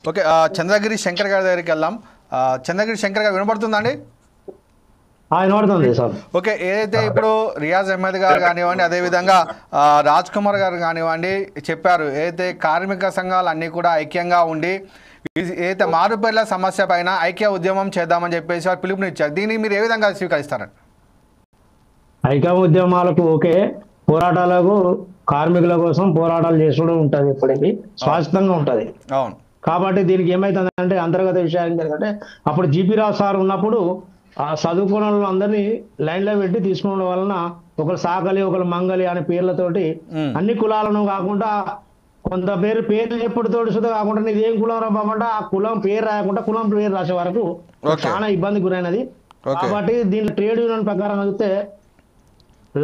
Okay. Chandragiri Shankar గారి దగ్గరికి వెళ్దాం. చంద్రగిరి శంకర్ గారు వినపడుతుందండి? వినపడుతుంది సార్. ఓకే. ఏదైతే ఇప్పుడు రియాజ్ అహ్మద్ గారు కానివ్వండి, అదేవిధంగా రాజ్ కుమార్ గారు కానివ్వండి చెప్పారు, ఏదైతే కార్మిక సంఘాలు అన్నీ కూడా ఐక్యంగా ఉండి ఏదైతే మారుపేర్ల సమస్య పైన ఐక్య ఉద్యమం చేద్దామని చెప్పేసి వారు పిలుపునిచ్చారు. దీన్ని మీరు ఏ విధంగా స్వీకరిస్తారండి? ఐక్య ఉద్యమాలకు ఓకే, పోరాటాలకు కార్మికుల కోసం పోరాటాలు చేసుడు ఉంటుంది, ఎప్పటికీ శాశ్వతంగా ఉంటుంది. అవును. కాబట్టి దీనికి ఏమైతుందంటే అంతర్గత విషయాలు ఏంటంటే అప్పుడు జీపీ రావు సార్ ఉన్నప్పుడు ఆ చదువుకున్న అందరినీ లైన్లో పెట్టి తీసుకోవడం వలన ఒకరు సాకలి ఒకరు మంగలి అనే పేర్లతోటి అన్ని కులాలను కాకుండా కొంత పేర్లు ఎప్పుడుతోటి సుధా కాకుండా నీది ఏం కులం రామంటే ఆ కులం పేరు రాయకుండా కులం పేరు రాసే వరకు చాలా ఇబ్బంది గురైనది. కాబట్టి దీంట్లో ట్రేడ్ యూనియన్ ప్రకారంగా చూస్తే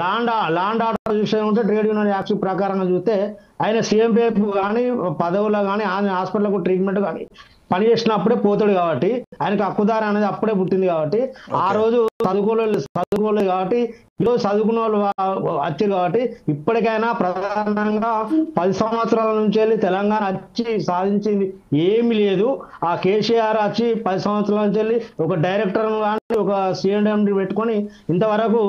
లాండ్ ఆర్డర్ విషయం ఉంటే ట్రేడ్ యూనియన్ యాక్ట్ ప్రకారంగా చూస్తే ఆయన సీఎంపీఎఫ్ కానీ పదవుల్లో కానీ ఆయన హాస్పిటల్కు ట్రీట్మెంట్ కానీ పని చేసినప్పుడే పోతాడు. కాబట్టి ఆయనకు హక్కుదారి అనేది అప్పుడే పుట్టింది. కాబట్టి ఆ రోజు చదువుకోలేదు కాబట్టి ఈరోజు చదువుకున్న వాళ్ళు వచ్చారు. కాబట్టి ఇప్పటికైనా ప్రధానంగా 10 సంవత్సరాల నుంచి వెళ్ళి తెలంగాణ వచ్చి సాధించింది ఏమీ లేదు. ఆ కేసీఆర్ వచ్చి 10 సంవత్సరాల నుంచి వెళ్ళి ఒక డైరెక్టర్ కానీ ఒక సిఎండి పెట్టుకొని ఇంతవరకు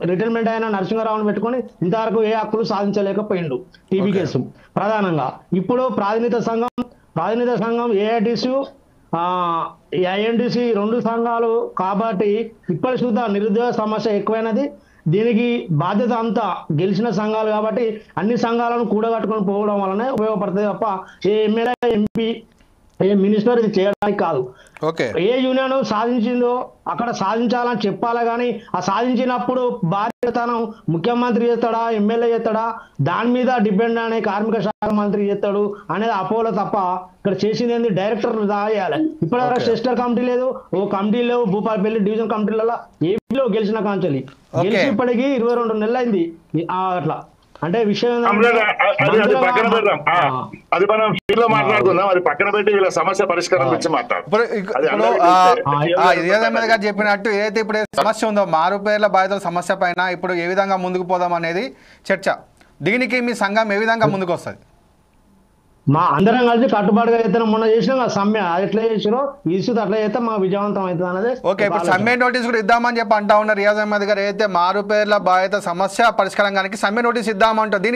రిటైర్మెంట్ అయిన నరసింహారావుని పెట్టుకొని ఇంతవరకు ఏ హక్కులు సాధించలేకపోయిండు. టీబీ కేసు ప్రధానంగా ఇప్పుడు ప్రాతినిధ్య సంఘం ఏఐటీసీ ఐఎన్టీసీ 2 సంఘాలు కాబట్టి ఇప్పటి సుద్ధా నిరుద్యోగ సమస్య ఎక్కువైనది. దీనికి బాధ్యత అంతా గెలిచిన సంఘాలు కాబట్టి అన్ని సంఘాలను కూడగట్టుకొని పోవడం వల్లనే ఉపయోగపడుతుంది తప్ప ఏ ఎమ్మెల్యే ఎంపీ ఏ మినిస్టర్ ఇది చేయడానికి కాదు. ఏ యూనియన్ సాధించిందో అక్కడ సాధించాలని చెప్పాలి. కానీ ఆ సాధించినప్పుడు బాధ్యతను ముఖ్యమంత్రి చేస్తాడా, ఎమ్మెల్యే చేస్తాడా, దాని మీద డిపెండ్ అనే కార్మిక శాఖ మంత్రి చేస్తాడు అనేది అపోలో తప్ప ఇక్కడ చేసింది ఏంది డైరెక్టర్ రాయాలి. ఇప్పటివరకు సిస్టర్ కమిటీ లేదు, ఓ కమిటీ లేవు. భూపాలపల్లి డివిజన్ కమిటీలలో ఏపీలో గెలిచిన కాంచెలి గెలిచి ఇప్పటికీ 22 నెలలు అయింది. అట్లా అంటే విషయం అది పక్కన పెడదాం, అది మనం ఫీల్డ్లో మాట్లాడుకుందాం. అది పక్కన పెట్టి వీళ్ళ సమస్య పరిష్కారం గురించి మాట్లాడు. చెప్పినట్టు ఏదైతే ఇప్పుడు సమస్య ఉందో మారుపేర్ల బాధితుల సమస్య పైన ఇప్పుడు ఏ విధంగా ముందుకు పోదాం అనేది చర్చ. దీనికి మీ సంఘం ఏ విధంగా ముందుకు వస్తుంది? మా అందరం కలిసి కట్టుబాటుగా అయితే మొన్న చేసినా సమ్మె ఎట్లా చేసినో ఇసుతో అట్లా చేస్తే మా విజయవంతం అవుతుంది అనేది. ఓకే. ఇప్పుడు సమ్మె నోటీస్ కూడా ఇద్దామని చెప్పి అంటా ఉన్నారు రియాజ్ అహ్మద్ గారు. అయితే మారుపేర్ల బాధిత సమస్య పరిష్కారానికి సమ్మె నోటీస్ ఇద్దామంటారు. దీనికి